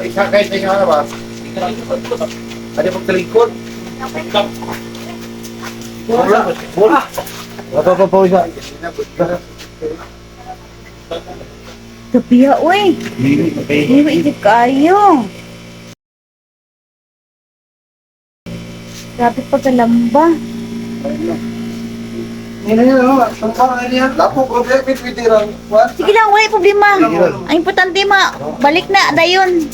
Isakay sa inyo ano ba? Ada pagtalikod. Bola. Apa isa. Tapiya, uy. Hindi ikip kayo. Grabe pa kalamba. Sige lang, wala problema. Ang importante balik na, dayon.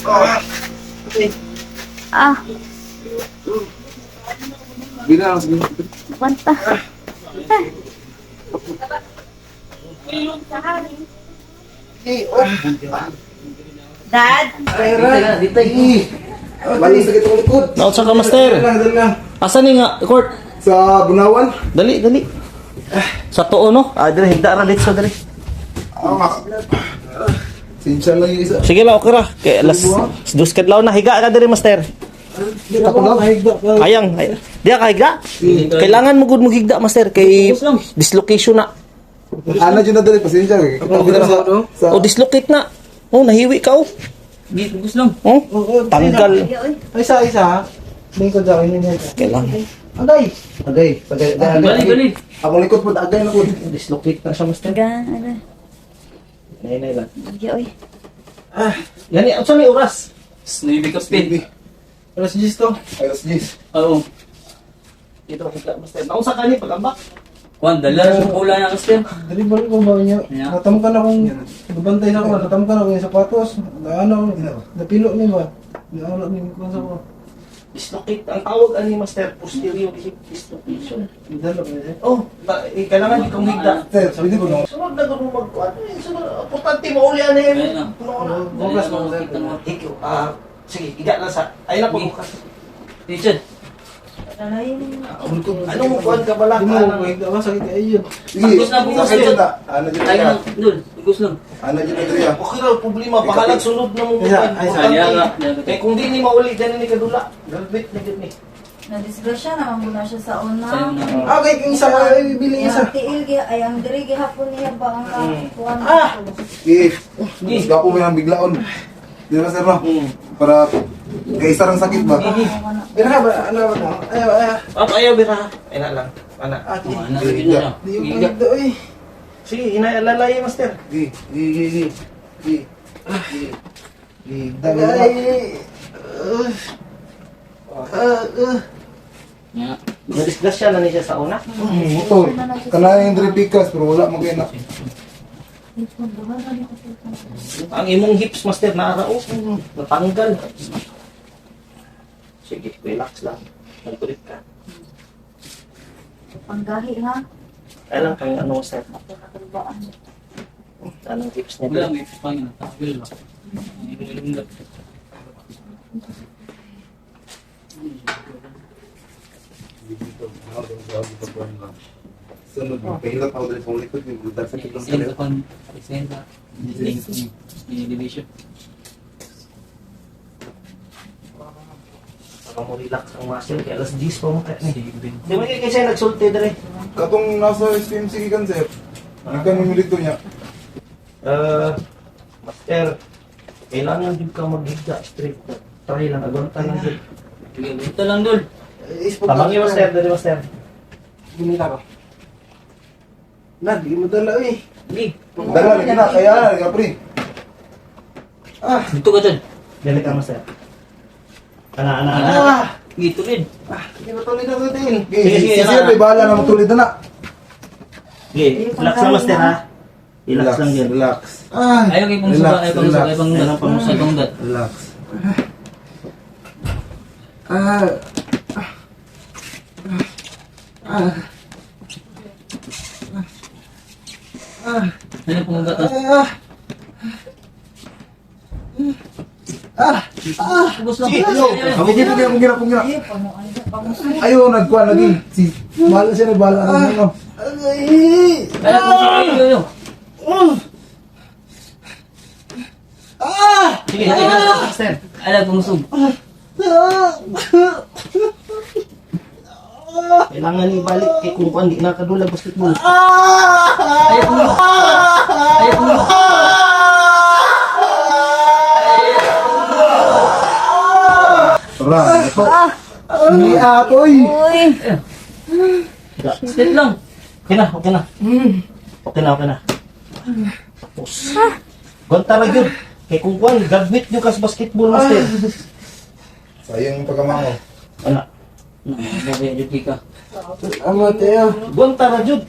Banta. Dad? Balik sakit ang likod. Nautsa ka, master. Asa ni nga, court? Sa Bunawan. Dali. Sa tuo, no? Dali, higda ra dito, dali. Sinsan lang yung isa. Sige lang, okay ra. Kaya alas, dos kadlaw na, higa ka dali, master. Ako lang, higda. Ayang, diya ka higa? Kailangan mo gud mo higda, master, kay dislocation na. Ano dyan na dali, pasensya. O dislocate na. Oh, nahiwi ka, oh. Gusto lang. Oh, tanggal. Isa. Lingkod sa akin yun. Kailangan. Agay. Balik. Akong likod po, agay na po. Dislocate na siya, master. Nay lang. Oy. Yani, ano sa may oras? Snivy ka speed. Alas 10 to. Alas 10. Oo. Dito ka higa, master. Naunsa ka ni pag-ambak? Kwan, dala sa pula na kasi. Dali ba rin kung ba niya? Yeah. Natamkan akong nabantay na ako. Natamkan ako yung sapatos. Napilo niya ba? Naawala niya kung sa ko. Dislocate. Ang tawag ani, master, posterior hip dislocation. Dala ba niya? Oh, kailangan ikong higda. Sir, sabi di ba no? Sunod na gano'n magkuhan. Sunod, importante mauli yan eh. Ayun na. Bukas mo, sir. Ikaw, sige, higa lang sa, ayun na pagbukas. Richard. Anong kuhan ka bala? Hindi mo, may dawa sakit kayo yun. Bukas na, bukas na. Ano dyan Ayun na? lang, dul. Gusto lang. Ano dyan na dyan? Okay na, problema. Bahalag sunod na mong Ay, importante. Eh, kung di ni mauli, dyan ni kadula. Galbit na dyan ni. Na-disgrasya naman muna siya sa una. Sa'yo na. Okay, yung isa, bili isa. Ang tiil, ay ang diri gihapon niya ba ang kuwan. Sige, gapo mo yung biglaon. Di ba sir no? Para kaisa ng sakit ba? Bira ba? Ano ba? Ayaw. Ayaw, bira. Ay na lang. Ana. Ano na siya? Di yung pagigdo eh. Sige, inaalalay, master. Di. Dagay. Nga. Nadisgrasya na niya sa una. Motor. Kana yung dripikas pero wala mo kaya na. Ang imong hips, master, naarao. Natanggal. Sige, relax lang. Nagkulit ka. Panggahi ha. Kailan kang ano, master? Pagkakabaan. Anong hips niya? Wala, may pangin. Tawil ba? Ilunggat. Sunod, pahilap ako dali pang likod yung budak sakit ng Send kaliwa. ka pan. Send ka. Division. Saka mo relax ang muscle, kaya alas 10 pa mo kaya. Sige. Di mo kayo kasi nagsulti dali. Katong nasa SPMC kan sir. Nagkamimilito niya. Master, kailangan din ka maghigda straight. Try lang, agunta lang din. Ito lang, dul. Tamang yung master, dali master. Ginila ka. Na, di mo dala eh. Di, Dala, lagi na. Kaya na, lagi pre. Dito ka dyan. dali ka master. Ana. Dito rin. Hindi mo tuloy na rutin. Sige, Si na. sir, may bahala na matulid na na. Okay, relax lang master ha. Relax lang din. Relax. Ayaw kayo pang suka, ayaw pang suka, ayaw pang dat, pang suka, pang dat. Relax. Ayaw pang dat. Gusto lang. Ako gina, ako gina. Ayaw, nagkuhan lagi. Si, bahala siya, nagbahala. Ano? Ayaw pang suka, ayaw. Sige, master. Ala, pumusog. Kailangan ibalik kay kung kuan di nakadulag basketball. Ayaw pumusog. Ayaw pumusog. Ra, ito. Hindi atoy. Uy. Sit lang. Okay na, okay na. Okay na, okay na. Tapos. Gonta ra gyud. Kay kung kuan gagmit nyo kas basketball master. Sayang yung pagkamango. Ana. Gagawin yung ka. Ama, tayo. Gonta ra jud.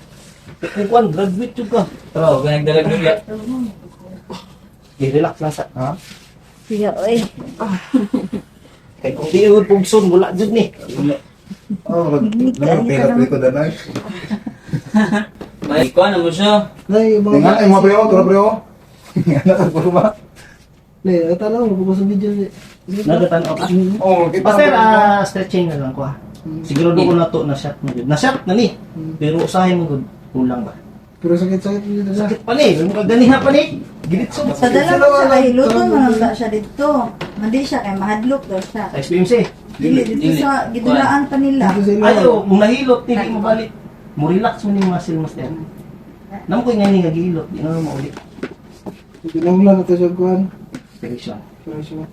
Kay kung kuan graduate jud ka. Pero, ganag-dalag nyo ya. I-relax lang sa. Ha? Siya, uy. Kay kung di yun pugson wala jud ni. Oh, nagpilap ko danay. May ikuha na mo siya. Tingnan ay mga preo, tura preo. Anak ka puro ba? Nagatan ako. Oh, kita. Master, stretching na lang ko ha. Siguro ko na to na shot mo jud. Na shot na ni. Pero usahin mo gud kulang ba. Pero sakit-sakit dito sa... Sakit pa ni, mo ganiha pa ni. Giritso. Sa dala mo sa kahiluton, manamda siya dito. Mandi siya, kay mahadlok daw siya. Sa experience eh. Dili, dito sa gidulaan pa nila. Dito sa ilaw. Ayaw, kung nahilot, hindi mo balik. Mo relax mo ni muscle master. Nam ko nga ni nga gihilot, di na mo ulit. Pinamula na ito sa kuhan. Direction. Pero siya.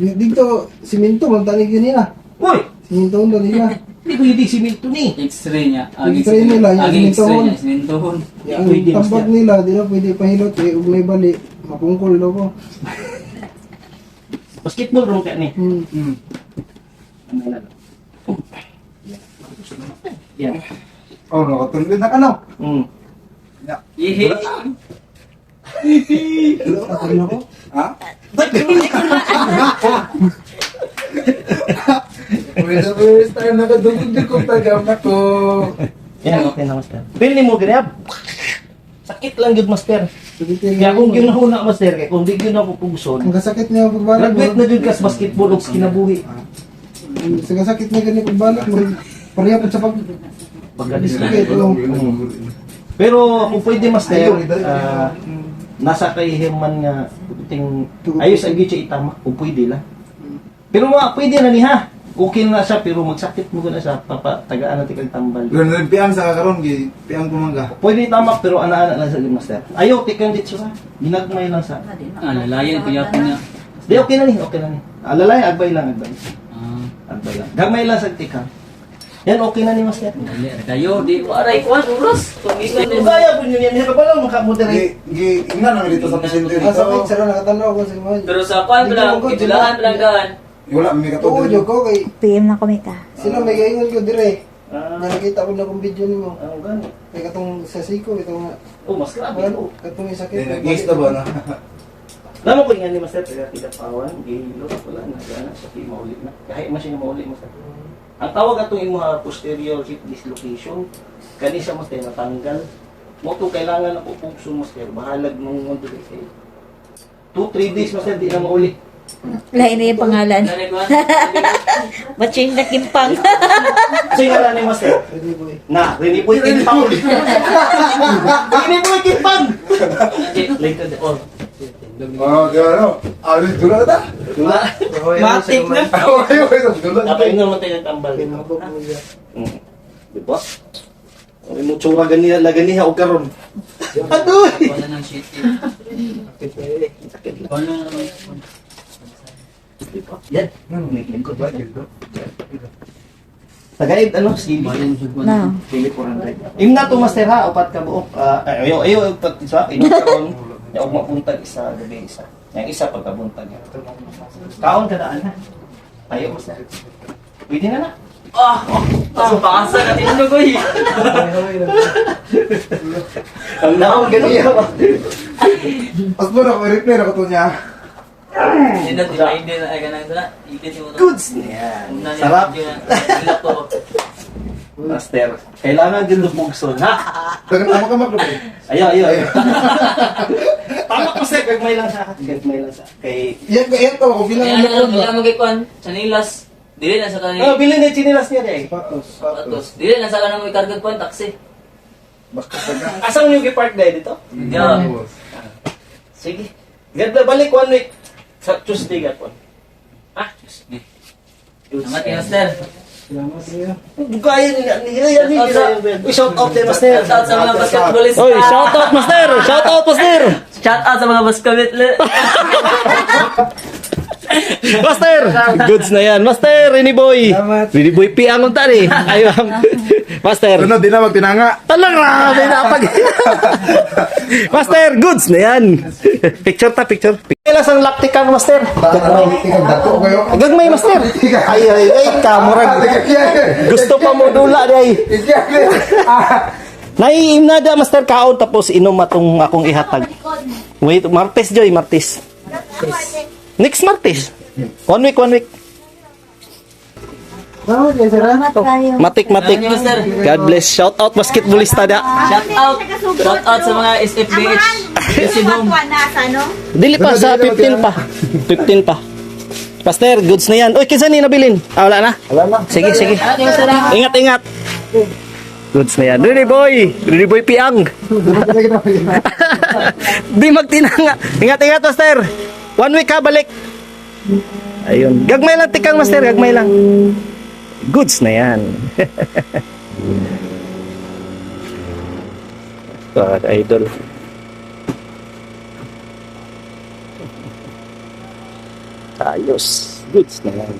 Dito, siminto, magtanig yun nila. Uy! Siminto na nila. Hindi ko hindi similto ni. X-ray niya. X-ray nila, yung Aging X-ray sinintohon. niya, sinintohon. Ang Pwede, tambak master. nila, di na pwede pahilot eh. Ug may bali, mapungkol daw ko. Basketball room ka ni. Ano na lang. Yan. Oh, nakatulid na ka no. Ihi. Ano ko? Ha? For the first time nakadugod ko tagam na ko. Yan, okay na master. Pili mo ganyan. Sakit lang yun master. Sakit Kaya kung yun nahuna master, kaya kung di yun ako pugson, Ang kasakit niya pagbalak graduate na dun kas basketball o kinabuhi. Ang kasakit niya ganyan pagbalak mo. Pareha po sa pag... Pagdalis na. Sakit, oh. Pero kung pwede master, nasa kay Herman nga ting ayos ang gitsa itama kung pwede lang. Pero pwede na niha. Okay na siya pero magsakit mo na siya papatagaan natin kag tambal. Pero nagpiang sa kakaroon, piang kumangga. Pwede itamak pero ana-ana lang sa master. Ayaw tikan dito sa. Ginagmay lang sa. Lalayan, kuya po niya. Di okay na ni, okay na ni. Alalay agbay lang agbay. Agbay lang. Gamay lang sa tikan. Yan okay na ni master. Dali, kayo, di waray ko, oras. Tumigan din. Kaya po yun yan. Hindi pa lang makamoderate. Ingnan naman dito sa pasyente Ang sakit, dito. sila nakatanaw ko sa mga... Pero sa kwan mo lang, itulahan mo lang gaan. Wala, may Tuod katulid. ko kay... PM na kami ka. Sila may gaingon ko dire. Ah, Nakita ko na kung video nimo. ano gani? Kay katong sa siko, itong... Oh, mas grabe. Ano, katong isakit. Nag-gis na ba na? Lama ko nga ni master, tiga pawan, gihilo, wala na, gana, sa maulit na. Kahit man siya maulit master. Ang tawag atong imuha posterior hip dislocation, kani siya master natanggal. Mo to kailangan na pupugso master, bahalag nung mundo kay 2-3 days master di na maulit. Lain na yung pangalan. Dali ko, Matching na kimpang. Sino nga ni master? Pwede boy. Na, rinipoy kimpang. Rinipoy kimpang. Later the all. Oh, di ba ano? Alis dula na ta? Dula. Matik na. Okay, dula na. Dapat yun naman tayo tambal. Pinabog mo niya. Diba? Ang mo tsura ganiha, laganiha o karon. Adoy! Wala ng shit. Sakit lang. Wala. Diba? Yan. May lingkod ba? Tagaid, ano? Sige. Bayan jud ko. Na. Pili 400. Im na to master ha, upat ka buok. Ayo, upat isa. Karon, yung mapuntag isa, gabi isa. Yung isa pagkabuntag. Kaon ka daan ha. Tayo master. Pwede na na. Pasa natin ano ko eh. Ang naon ganiya ba? As mo na, may replay na ko to niya. Hindi na, hindi na, ay ganang ito na. Ikit yung Goods! Yan. Sarap. Sarap to. Master, kailangan din lumugson ha. Tagal ako ka maklubay. Ayaw. Tama ko sir, gagmay lang sa akin. Gagmay lang sa kay... Yan to, ako bilang Kaya ano ko na, magkikuan. Chanilas. Dili na sa Oh, kanil. bilhin na yung chinilas niya eh. Patos. Atos. Dili na sa kanang may kargag kuan taxi. Basta taga. Asang yung gipark dahil dito? Yeah. Sige. Ganda balik 1 week. Sa Tuesday gapon. Ah, Tuesday. Salamat kay Master. Gaya ni shout out kay Master. Shout out sa mga basketballista. Oy, shout out Master. Shout out Master. Shout out sa mga basketballista. Master, goods na yan. Master, Rini Boy. Rini Boy piang unta ni. Ayun. Master. Ano, di na magtinanga. Talaga, may napag. Master, goods na yan. Picture ta, picture. Kailan sang laktik kang Master? Dako kayo. Gagmay Master. Ay, kamurag. Gusto pa mo dula day. Naiimnada Master kaon tapos inom atong akong ihatag. Wait, Martes Joy, Martes. Next Martes. 1 week. Salamat kayo. Matik. Thank you, Master. God bless. Shout out basketballista da. Shout out sa mga SFBH. Kasi boom. Dili pa sa 15 pa. 15 pa. Master, goods na yan. Uy, kinsa ni nabilin? Ah, wala na? Wala na. Sige. Ingat. Goods na yan. Rudy Boy piang. Di magtinanga. Ingat, Master. 1 week ka, balik. Ayun. Gagmay lang tikang, Master. Gagmay lang. Goods na yan. God, idol. Ayos. Goods na yan.